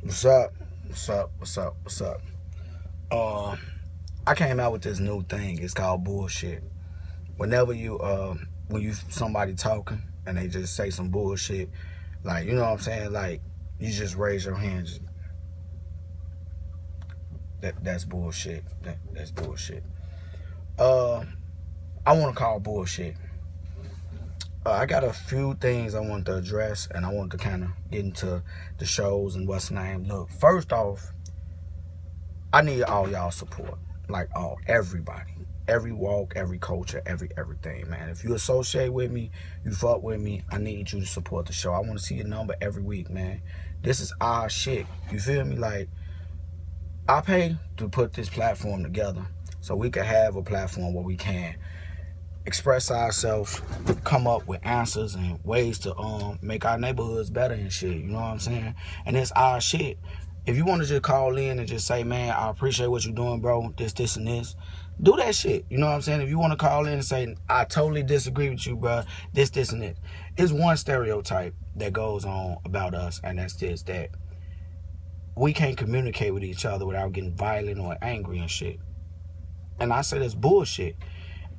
What's up? What's up? What's up? What's up? I came out with this new thing. It's called bullshit. Whenever when you somebody talking and they just say some bullshit, like you know what I'm saying, like you just raise your hands. That's bullshit. That's bullshit. Uh, I want to call bullshit. I got a few things I want to address, and I want to kind of get into the shows and what's the name. Look, first off, I need all y'all support, like everybody, every walk, every culture, everything, man. If you associate with me, you fuck with me, I need you to support the show. I want to see your number every week, man. This is our shit. You feel me? Like, I pay to put this platform together so we can have a platform where we can express ourselves, come up with answers and ways to make our neighborhoods better and shit. You know what I'm saying? And it's our shit. If you want to just call in and just say, man, I appreciate what you're doing, bro, this, and this, do that shit. You know what I'm saying? If you want to call in and say, I totally disagree with you, bro, this, and this. It's one stereotype that goes on about us, and that's this, that we can't communicate with each other without getting violent or angry and shit. And I say that's bullshit.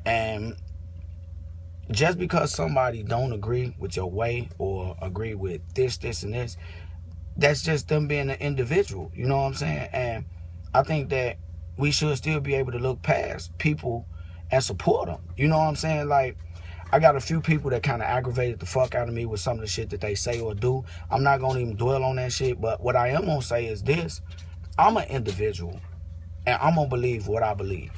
And just because somebody don't agree with your way or agree with this, and this, that's just them being an individual. You know what I'm saying? And I think that we should still be able to look past people and support them. You know what I'm saying? Like, I got a few people that kind of aggravated the fuck out of me with some of the shit that they say or do. I'm not going to even dwell on that shit. But what I am going to say is this. I'm an individual. And I'm going to believe what I believe.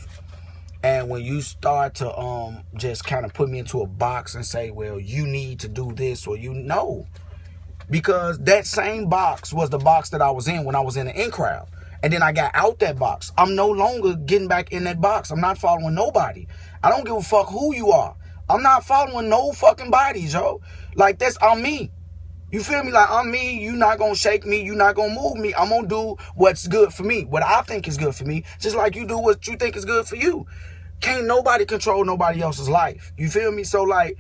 And when you start to just kind of put me into a box and say, well, you need to do this or you know. Because that same box was the box that I was in when I was in the in crowd. And then I got out that box. I'm no longer getting back in that box. I'm not following nobody. I don't give a fuck who you are. I'm not following no fucking bodies, yo. Like, I'm me. You feel me? Like, I'm me. You not going to shake me. You not going to move me. I'm going to do what's good for me. What I think is good for me. Just like you do what you think is good for you. Can't nobody control nobody else's life. You feel me? So, like,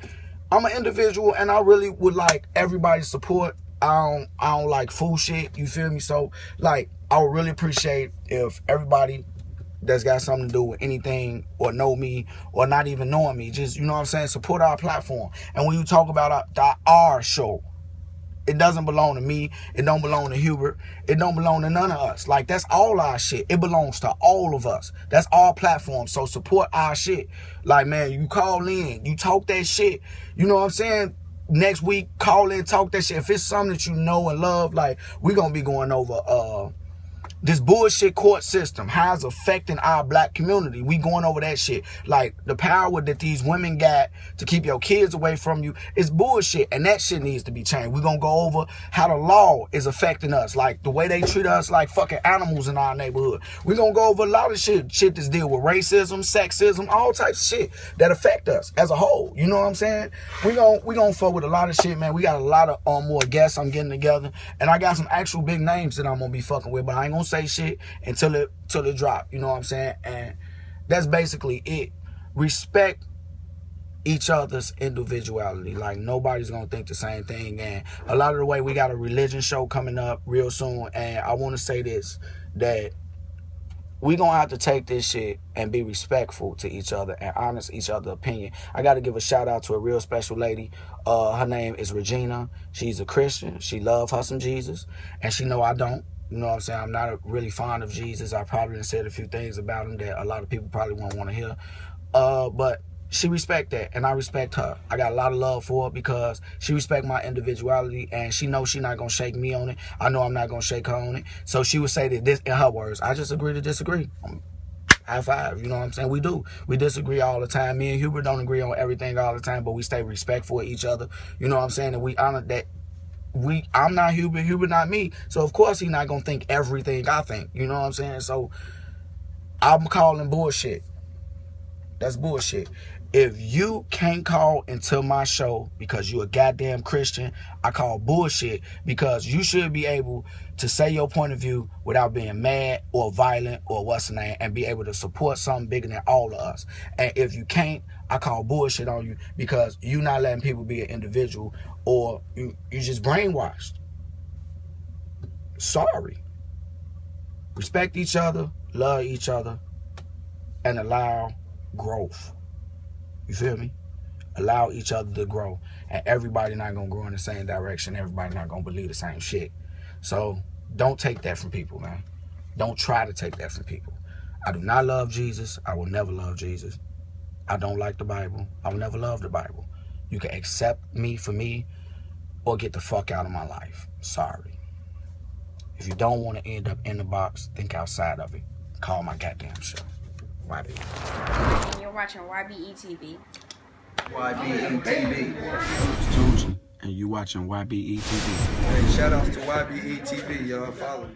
I'm an individual, and I really would like everybody's support. I don't like fool shit. You feel me? So, like, I would really appreciate if everybody that's got something to do with anything or know me or not even knowing me, just, you know what I'm saying, support our platform. And when you talk about our show, it doesn't belong to me. It don't belong to Hubert. It don't belong to none of us. Like, that's all our shit. It belongs to all of us. That's our platform. So support our shit. Like, man, you call in. You talk that shit. You know what I'm saying? Next week, call in, talk that shit. If it's something that you know and love, like, we're going to be going over this bullshit court system, how it's affecting our black community. We going over that shit. Like, the power that these women got to keep your kids away from you is bullshit. And that shit needs to be changed. We're going to go over how the law is affecting us. Like, the way they treat us like fucking animals in our neighborhood. We're going to go over a lot of shit. Shit that's deal with racism, sexism, all types of shit that affect us as a whole. You know what I'm saying? We gonna fuck with a lot of shit, man. We got a lot of more guests I'm getting together. And I got some actual big names that I'm going to be fucking with. But I ain't going to say shit until it drop, you know what I'm saying? And that's basically it. Respect each other's individuality. Like, nobody's gonna think the same thing. And a lot of the way, we got a religion show coming up real soon, and I want to say this, that we gonna have to take this shit and be respectful to each other and honest each other's opinion. I gotta give a shout out to a real special lady. Her name is Regina. She's a Christian. She love her some Jesus, and she know I don't. You know what I'm saying? I'm not really fond of Jesus. I probably said a few things about him that a lot of people probably won't want to hear. But she respect that, and I respect her. I got a lot of love for her because she respect my individuality, and she knows she not going to shake me on it. I know I'm not going to shake her on it. So she would say that this, in her words, I just agree to disagree. High five, you know what I'm saying? We do. We disagree all the time. Me and Hubert don't agree on everything all the time, but we stay respectful of each other. You know what I'm saying? And we honor that. I'm not Hubert, Hubert not me. So of course he's not gonna think everything I think. You know what I'm saying? So I'm calling bullshit. That's bullshit. If you can't call into my show because you a goddamn Christian, I call bullshit, because you should be able to say your point of view without being mad or violent or what's the name, and be able to support something bigger than all of us. And if you can't, I call bullshit on you, because you not letting people be an individual, or you just brainwashed. sorry. Respect each other, love each other, and allow growth. You feel me? Allow each other to grow. And everybody not going to grow in the same direction. Everybody not going to believe the same shit. So don't take that from people, man. Don't try to take that from people. I do not love Jesus. I will never love Jesus. I don't like the Bible. I will never love the Bible. You can accept me for me or get the fuck out of my life. Sorry. If you don't want to end up in the box, think outside of it. Call my goddamn show. YB. And you're watching YBE TV. YBE TV. It's Tucci, and you watching YBE TV. Hey, shout outs to YBE TV, y'all. Follow me.